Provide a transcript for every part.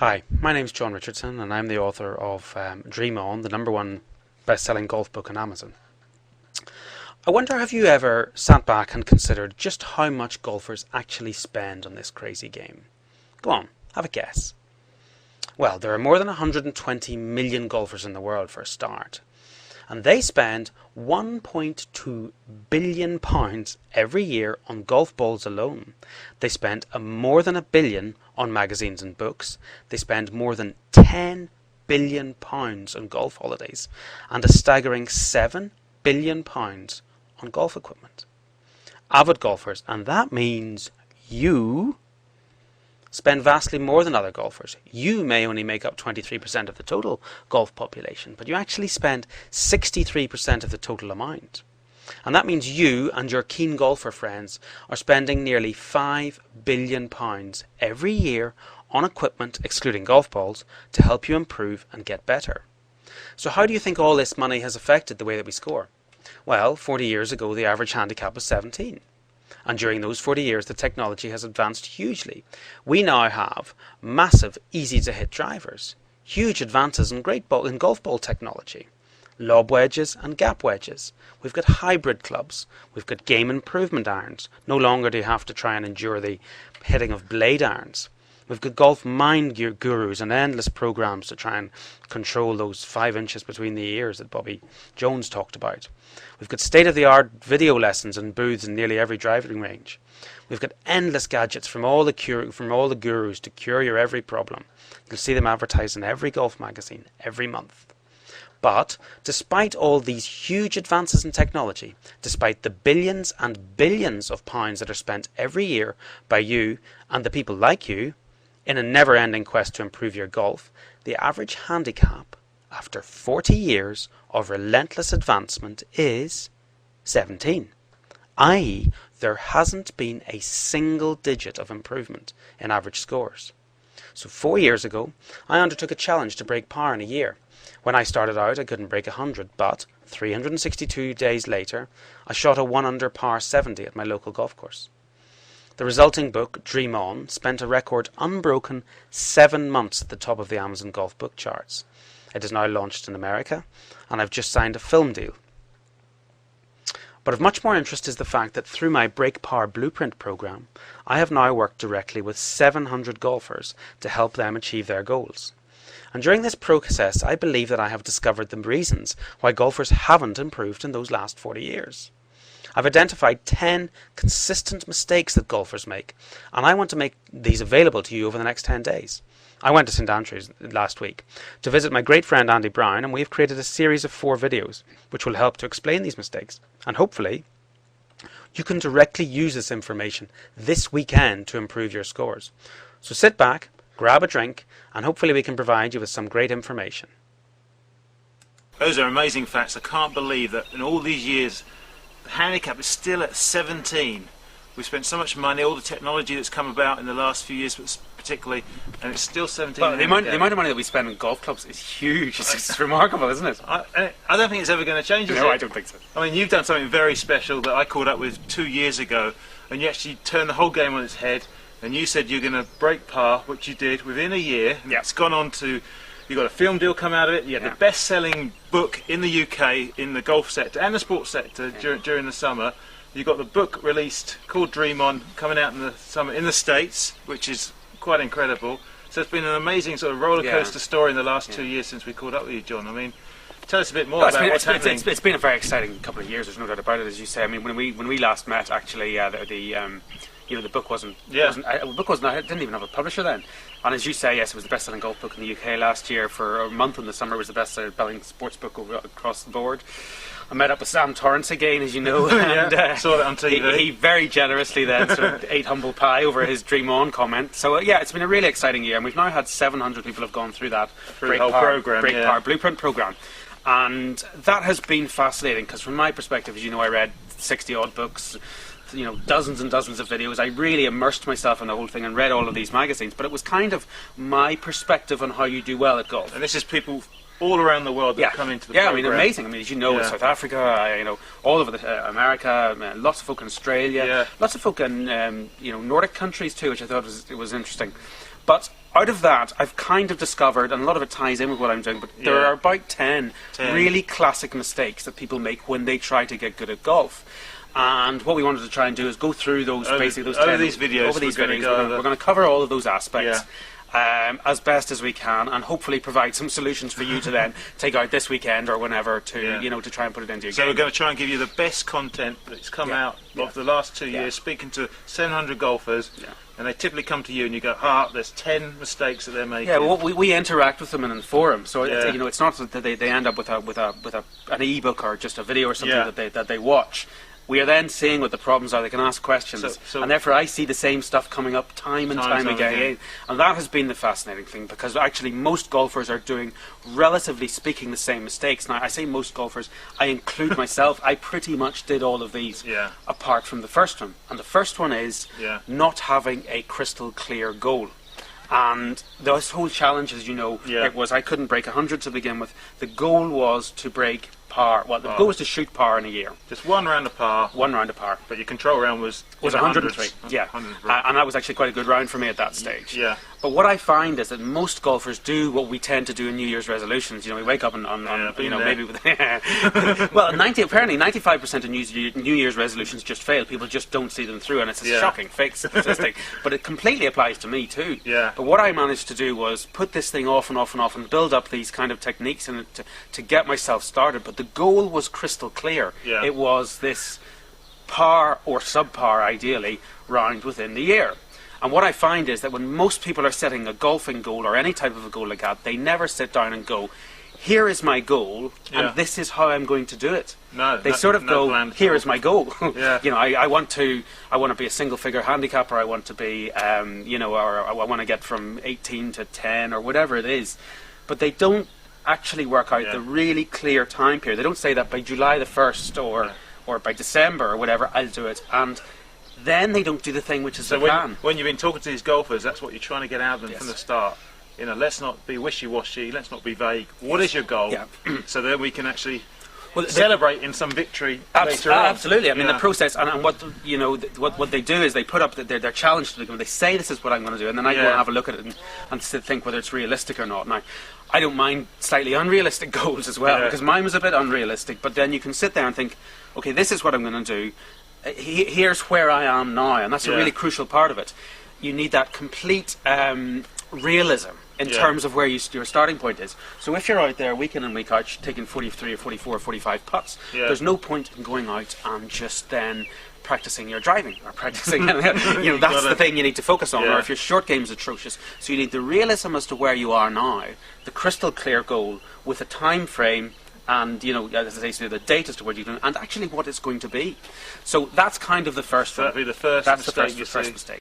Hi, my name's John Richardson and I'm the author of Dream On, the #1 best-selling golf book on Amazon. I wonder, have you ever sat back and considered just how much golfers actually spend on this crazy game? Go on, have a guess. Well, there are more than 120 million golfers in the world for a start, and they spend £1.2 billion every year on golf balls alone. They spend more than £1 billion on magazines and books. They spend more than £10 billion on golf holidays and a staggering £7 billion on golf equipment. Avid golfers, and that means you, spend vastly more than other golfers. You may only make up 23% of the total golf population, but you actually spend 63% of the total amount. And that means you and your keen golfer friends are spending nearly £5 billion every year on equipment, excluding golf balls, to help you improve and get better. So how do you think all this money has affected the way that we score? Well, 40 years ago the average handicap was 17. And during those 40 years, the technology has advanced hugely. We now have massive, easy-to-hit drivers, huge advances in golf ball technology, lob wedges and gap wedges. We've got hybrid clubs. We've got game improvement irons. No longer do you have to try and endure the hitting of blade irons. We've got golf mind gurus and endless programs to try and control those 5 inches between the ears that Bobby Jones talked about. We've got state-of-the-art video lessons and booths in nearly every driving range. We've got endless gadgets from all the gurus to cure your every problem. You'll see them advertised in every golf magazine every month. But despite all these huge advances in technology, despite the billions and billions of pounds that are spent every year by you and the people like you, in a never-ending quest to improve your golf, the average handicap, after 40 years of relentless advancement, is 17. I.e., there hasn't been a single digit of improvement in average scores. So 4 years ago, I undertook a challenge to break par in a year. When I started out, I couldn't break 100, but 362 days later, I shot a 1 under par 70 at my local golf course. The resulting book, Dream On, spent a record unbroken 7 months at the top of the Amazon Golf Book charts. It is now launched in America, and I've just signed a film deal. But of much more interest is the fact that through my Break Par Blueprint program, I have now worked directly with 700 golfers to help them achieve their goals. And during this process, I believe that I have discovered the reasons why golfers haven't improved in those last 40 years. I've identified 10 consistent mistakes that golfers make, and I want to make these available to you over the next 10 days. I went to St Andrews last week to visit my great friend Andy Brown, and we've created a series of 4 videos which will help to explain these mistakes. And hopefully, you can directly use this information this weekend to improve your scores. So sit back, grab a drink, and hopefully we can provide you with some great information. Those are amazing facts. I can't believe that in all these years, the handicap is still at 17. We've spent so much money, all the technology that's come about in the last few years, particularly, and it's still 17. But the amount of money that we spend on golf clubs is huge. It's remarkable, isn't it? I don't think it's ever going to change. No, I don't think so. I mean, you've done something very special that I caught up with 2 years ago, and you actually turned the whole game on its head, and you said you're going to break par, which you did within a year. Yeah. It's gone on to... You got a film deal come out of it. You had the best-selling book in the UK in the golf sector and the sports sector during the summer. You got the book released called Dream On coming out in the summer in the States, which is quite incredible. So it's been an amazing sort of roller coaster story in the last 2 years since we caught up with you, John. I mean, tell us a bit more about what's happening. It's been a very exciting couple of years. There's no doubt about it, as you say. I mean, when we last met, actually, the book wasn't. The book wasn't. I didn't even have a publisher then. And as you say, yes, it was the best-selling golf book in the UK last year. For a month in the summer, it was the best-selling sports book across the board. I met up with Sam Torrance again, as you know, and saw that on TV. He very generously then sort of ate humble pie over his Dream On comment. So it's been a really exciting year, and we've now had 700 people have gone through that Break Par Blueprint program, and that has been fascinating because from my perspective, as you know, I read 60-odd books. Dozens and dozens of videos. I really immersed myself in the whole thing and read all of these magazines, but it was kind of my perspective on how you do well at golf. And this is people all around the world that come into the program. I mean, amazing. I mean, as you know, in South Africa, all over America, lots of folk in Australia, lots of folk in Nordic countries too, which I thought was interesting. But out of that, I've kind of discovered, and a lot of it ties in with what I'm doing, but there are about 10 really classic mistakes that people make when they try to get good at golf. And what we wanted to try and do is go through those, basically those 10 over these videos. We're going to cover all of those aspects. As best as we can, and hopefully provide some solutions for you to then take out this weekend or whenever to to try and put it into your game. So we're going to try and give you the best content that's come out of the last 2 years, speaking to 700 golfers, and they typically come to you and you go, there's 10 mistakes that they're making. Yeah, well, we interact with them in the forum, so it's not that they end up with an ebook or just a video or something that they watch. We are then seeing what the problems are. They can ask questions, and therefore I see the same stuff coming up time and time again. And that has been the fascinating thing, because actually most golfers are doing, relatively speaking, the same mistakes. Now I say most golfers, I include myself. I pretty much did all of these, apart from the first one. And the first one is not having a crystal clear goal. And this whole challenge, as you know, it was I couldn't break 100 to begin with. The goal was to break par. Well, the goal was to shoot par in a year. Just one round of par. One round of par. But your control round was 103. Yeah. And that was actually quite a good round for me at that stage. Yeah. But what I find is that most golfers do what we tend to do in New Year's resolutions. We wake up on maybe with well, apparently 95% of New Year's resolutions just fail. People just don't see them through, and it's a shocking fake statistic. But it completely applies to me too. Yeah. But what I managed to do was put this thing off and off and off, and build up these kind of techniques in it to get myself started. But the goal was crystal clear. Yeah. It was this par or subpar, ideally, round within the year. And what I find is that when most people are setting a golfing goal or any type of a goal like that, they never sit down and go, here is my goal, and this is how I'm going to do it. They sort of go, here is my goal. I want to be a single-figure handicapper. I want to be, or I want to get from 18 to 10 or whatever it is. But they don't actually work out the really clear time period. They don't say that by July the 1st or by December or whatever, I'll do it. And then they don't do the thing which is the plan. When you've been talking to these golfers, that's what you're trying to get out of them from the start. Let's not be wishy-washy, let's not be vague. What is your goal? So that we can actually celebrate in some victory later on. Absolutely. I mean, the process, and what what they do is they put up their challenge to them. They say, this is what I'm going to do, and then I go and have a look at it and think whether it's realistic or not. Now, I don't mind slightly unrealistic goals as well, because mine was a bit unrealistic, but then you can sit there and think, okay, this is what I'm going to do. Here's where I am now, and that's a really crucial part of it. You need that complete realism in terms of where your starting point is. So if you're out there week in and week out taking 43 or 44 or 45 putts, there's no point in going out and just then practicing your driving or practicing that's the thing you need to focus on. Or if your short game is atrocious, so you need the realism as to where you are now, the crystal clear goal with a time frame, and as I say, the date as to what you're doing, and actually what it's going to be. So that's kind of the first one. That'd be the first mistake. That's the first mistake.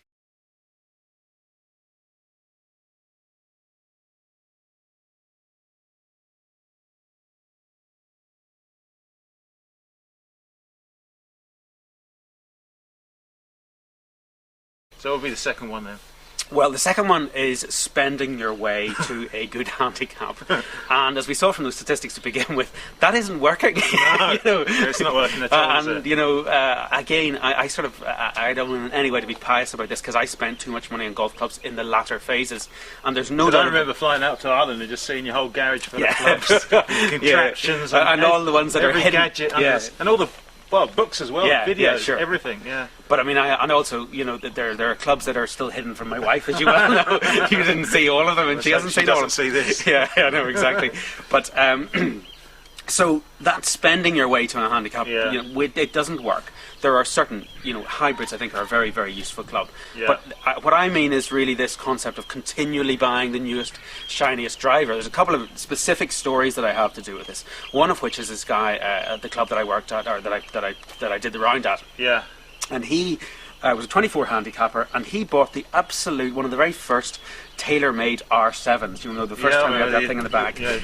So what would be the second one then? Well, the second one is spending your way to a good handicap. And as we saw from those statistics to begin with, that isn't working. No, it's not working at all. And, again, I don't want in any way to be pious about this, because I spent too much money on golf clubs in the latter phases. And there's no doubt. I remember flying out to Ireland and just seeing your whole garage full of clubs, contraptions, and all the ones that are hidden. Gadget, and all the books as well, videos, everything. But I mean, and also, there are clubs that are still hidden from my wife, as you well know. You didn't see all of them, and she hasn't seen all of them. See this. Yeah, I know exactly. But so that spending your way to a handicap, it doesn't work. There are certain, hybrids I think are a very, very useful club. But what I mean is really this concept of continually buying the newest, shiniest driver. There's a couple of specific stories that I have to do with this. One of which is this guy at the club that I worked at, or that I did the round at. Yeah. And he was a 24 handicapper, and he bought the one of the very first tailor-made R7s. The first time we had that thing in the bag to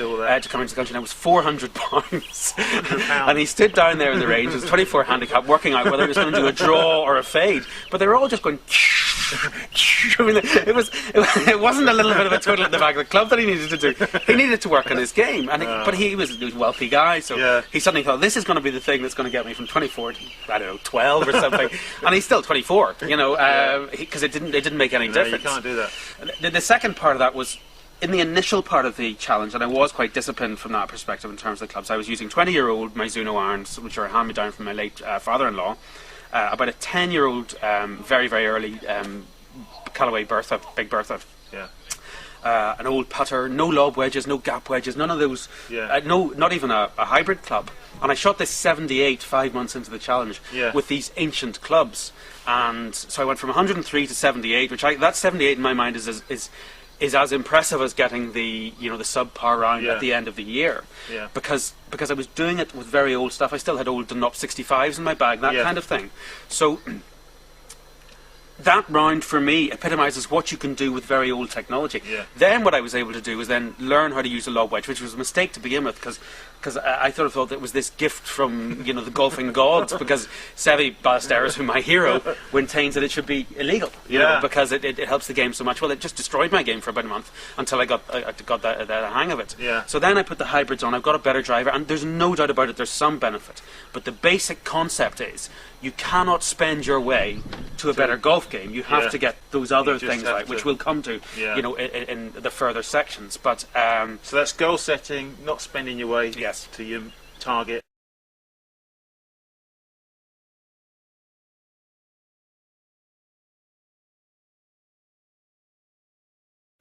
come into the country. And it was £400. And he stood down there in the range, it was 24 handicap, working out whether he was going to do a draw or a fade. But they were all just going. I mean, it wasn't a little bit of a twiddle at the back of the club that he needed to do. He needed to work on his game, but he was a wealthy guy, so he suddenly thought, this is going to be the thing that's going to get me from 24 to 12 or something. And he's still 24, because it didn't make any difference. You can't do that. The the second part of that was in the initial part of the challenge, and I was quite disciplined from that perspective in terms of the clubs. I was using 20-year-old Mizuno irons, which are hand-me-down from my late father-in-law, about a 10-year-old, very, very early Callaway Bertha, Big Bertha. Yeah. An old putter, no lob wedges, no gap wedges, none of those, not even a hybrid club. And I shot this 78 5 months into the challenge with these ancient clubs. And so I went from 103 to 78, which that 78 in my mind is as impressive as getting the the subpar round at the end of the year. Yeah. Because I was doing it with very old stuff. I still had old Dunlop 65s in my bag, that kind of thing. So that round for me epitomises what you can do with very old technology. Yeah. Then what I was able to do was then learn how to use a lob wedge, which was a mistake to begin with, because I thought that it was this gift from the golfing gods, because Seve Ballesteros, who's my hero, maintains that it should be illegal, because it helps the game so much. Well, it just destroyed my game for about a month until I got the hang of it. Yeah. So then I put the hybrids on. I've got a better driver, and there's no doubt about it, there's some benefit. But the basic concept is you cannot spend your way to a better golf game. You have to get those other things right, which we'll come to, in the further sections. But so that's goal setting, not spending your way to your target.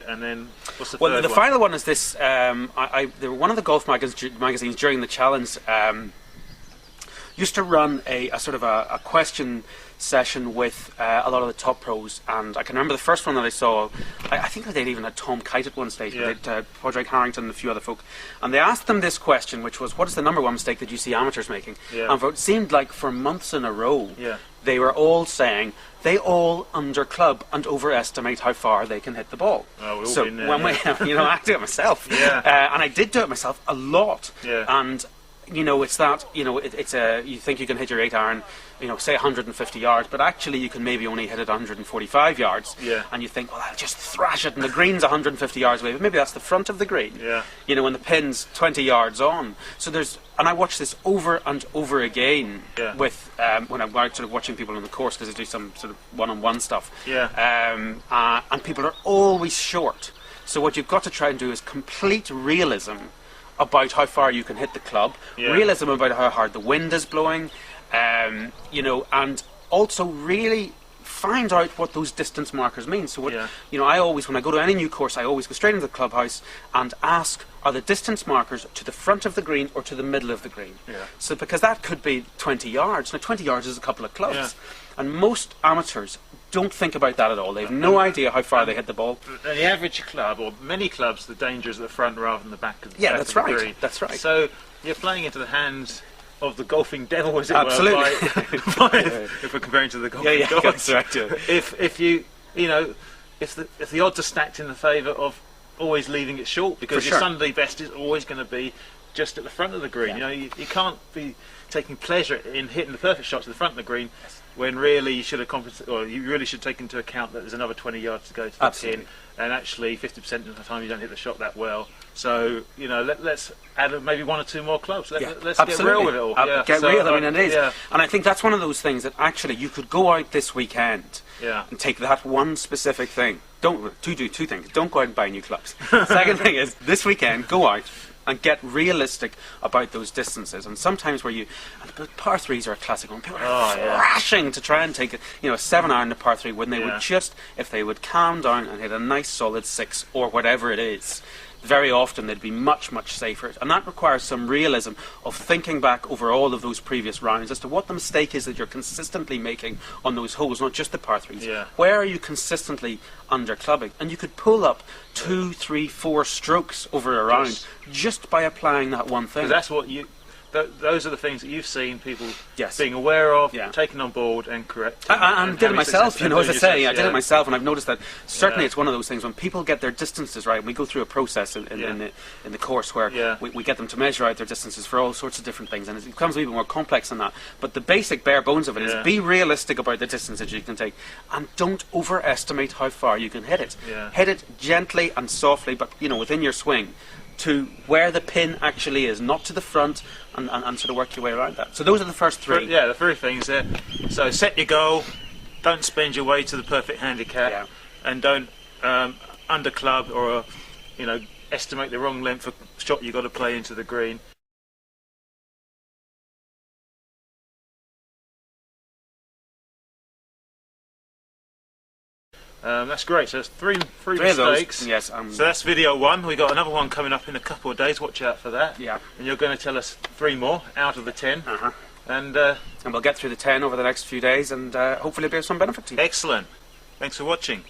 And then what's the third one? The final one is this. One of the golf magazines during the challenge used to run a sort of a question session with a lot of the top pros, and I can remember the first one that I saw. I think that they'd even had Tom Kite at one stage, Padraig Harrington and a few other folk, and they asked them this question, which was, what is the number one mistake that you see amateurs making? And for it seemed like for months in a row they were all saying they all underclub and overestimate how far they can hit the ball. Oh, so when I do it myself, and I did do it myself a lot, and it's that, you think you can hit your 8-iron, say 150 yards, but actually you can maybe only hit it 145 yards. And you think, well, I'll just thrash it, and the green's 150 yards away, but maybe that's the front of the green. When the pin's 20 yards on. So and I watch this over and over again with, when I'm sort of watching people on the course, because I do some sort of one-on-one stuff. And people are always short. So what you've got to try and do is complete realism about how far you can hit the club, realism about how hard the wind is blowing, and also really find out what those distance markers mean. So I always, when I go to any new course, I always go straight into the clubhouse and ask, are the distance markers to the front of the green or to the middle of the green? So because that could be 20 yards. Now 20 yards is a couple of clubs, and most amateurs don't think about that at all. They have no idea how far they hit the ball. And the average club, or many clubs, the danger is at the front rather than the back of the back that's of the right. green. That's right. So you're playing into the hands of the golfing devil, as it Absolutely. were. If we're comparing to the golfing gods. That's right. If the odds are stacked in the favour of always leaving it short, because your Sunday best is always going to be just at the front of the green. You can't be taking pleasure in hitting the perfect shots at the front of the green, when really you should have you really should take into account that there's another 20 yards to go to the pin, and actually 50% of the time you don't hit the shot that well. So let's add maybe one or two more clubs. Let's get real with it all. Get real. I mean, it is, and I think that's one of those things that actually you could go out this weekend and take that one specific thing. Do two things. Don't go out and buy new clubs. Second thing is, this weekend, go out and get realistic about those distances. And sometimes and par threes are a classic one. People are thrashing to try and take a 7-iron to par 3 when they would just, if they would calm down and hit a nice solid 6 or whatever it is, very often they'd be much, much safer. And that requires some realism of thinking back over all of those previous rounds as to what the mistake is that you're consistently making on those holes, not just the par 3s. Where are you consistently under clubbing? And you could pull up 2, 3, 4 strokes over a round just by applying that one thing. That's what those are the things that you've seen people being aware of, taking on board and correct. And did it myself, as I say, I did it myself, and I've noticed that certainly it's one of those things when people get their distances right, and we go through a process in the course where we get them to measure out their distances for all sorts of different things, and it becomes a little bit more complex than that. But the basic bare bones of it is be realistic about the distances you can take, and don't overestimate how far you can hit it. Hit it gently and softly, but within your swing, to where the pin actually is, not to the front, and sort of work your way around that. So those are the first three. The three things there. So set your goal, don't spend your way to the perfect handicap, and don't under club or estimate the wrong length of shot you got to play into the green. That's great. So that's three mistakes. Yes. So that's video 1. We got another one coming up in a couple of days. Watch out for that. Yeah. And you're going to tell us 3 more out of the 10. And we'll get through the 10 over the next few days, and hopefully be of some benefit to you. Excellent. Thanks for watching.